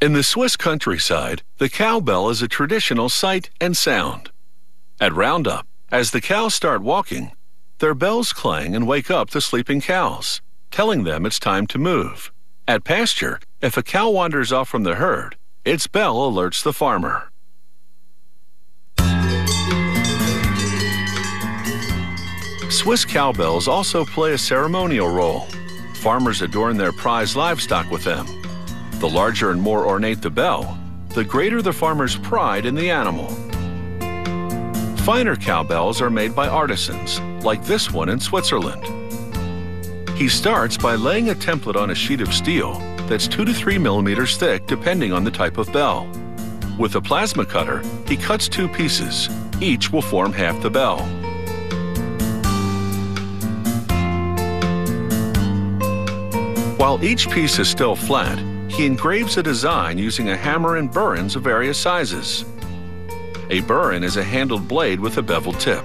In the Swiss countryside, the cowbell is a traditional sight and sound. At roundup, as the cows start walking, their bells clang and wake up the sleeping cows, telling them it's time to move. At pasture, if a cow wanders off from the herd, its bell alerts the farmer. Swiss cowbells also play a ceremonial role. Farmers adorn their prized livestock with them. The larger and more ornate the bell, the greater the farmer's pride in the animal. Finer cowbells are made by artisans, like this one in Switzerland. He starts by laying a template on a sheet of steel that's 2 to 3 millimeters thick depending on the type of bell. With a plasma cutter, he cuts 2 pieces. Each will form half the bell. While each piece is still flat, he engraves a design using a hammer and burins of various sizes. A burin is a handled blade with a beveled tip.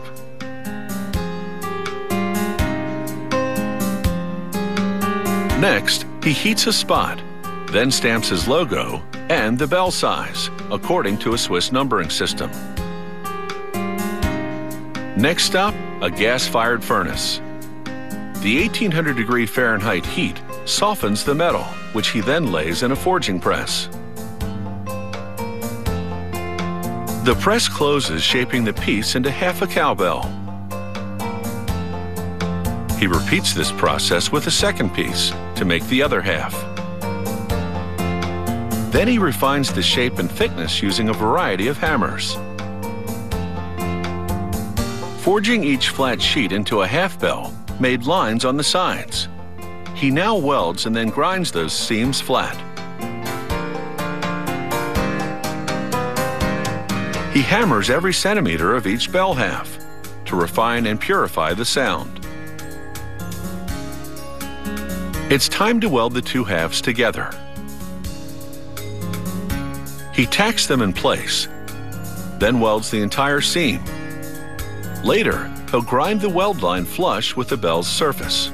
Next, he heats a spot, then stamps his logo and the bell size, according to a Swiss numbering system. Next stop, a gas-fired furnace. The 1800-degree Fahrenheit heat softens the metal, which he then lays in a forging press. The press closes, shaping the piece into half a cowbell. He repeats this process with a second piece to make the other half. Then he refines the shape and thickness using a variety of hammers. Forging each flat sheet into a half bell made lines on the sides. He now welds and then grinds those seams flat. He hammers every centimeter of each bell half to refine and purify the sound. It's time to weld the 2 halves together. He tacks them in place, then welds the entire seam. Later, he'll grind the weld line flush with the bell's surface.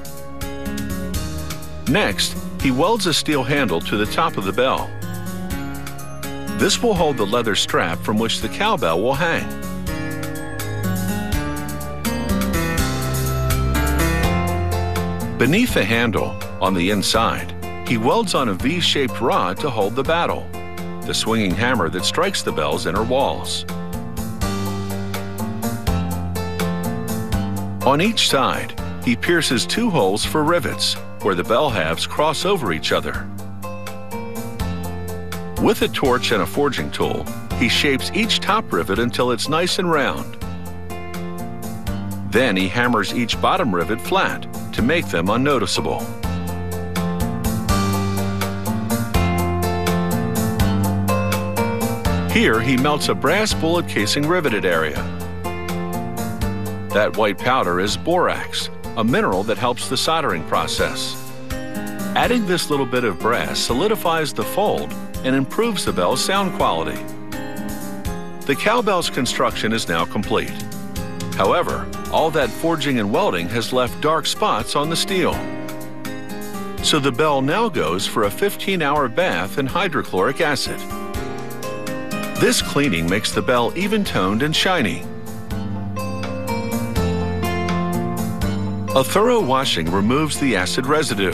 Next, he welds a steel handle to the top of the bell. This will hold the leather strap from which the cowbell will hang. Beneath the handle, on the inside, he welds on a V-shaped rod to hold the battle, the swinging hammer that strikes the bell's inner walls. On each side, he pierces 2 holes for rivets, where the bell halves cross over each other. With a torch and a forging tool, he shapes each top rivet until it's nice and round. Then he hammers each bottom rivet flat to make them unnoticeable. Here he melts a brass bullet casing riveted area. That white powder is borax, a mineral that helps the soldering process. Adding this little bit of brass solidifies the fold and improves the bell's sound quality. The cowbell's construction is now complete. However, all that forging and welding has left dark spots on the steel. So the bell now goes for a 15-hour bath in hydrochloric acid. This cleaning makes the bell even-toned and shiny. A thorough washing removes the acid residue.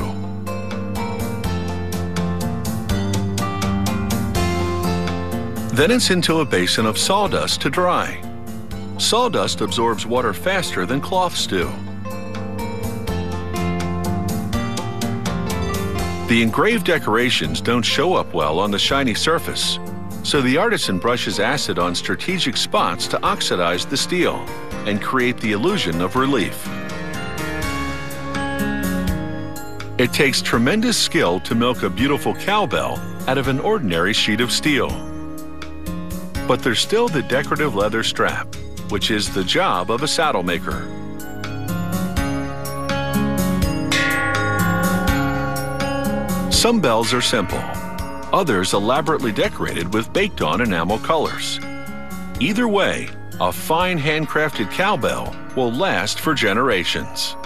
Then it's into a basin of sawdust to dry. Sawdust absorbs water faster than cloths do. The engraved decorations don't show up well on the shiny surface, so the artisan brushes acid on strategic spots to oxidize the steel and create the illusion of relief. It takes tremendous skill to milk a beautiful cowbell out of an ordinary sheet of steel. But there's still the decorative leather strap, which is the job of a saddle maker. Some bells are simple, others elaborately decorated with baked-on enamel colors. Either way, a fine handcrafted cowbell will last for generations.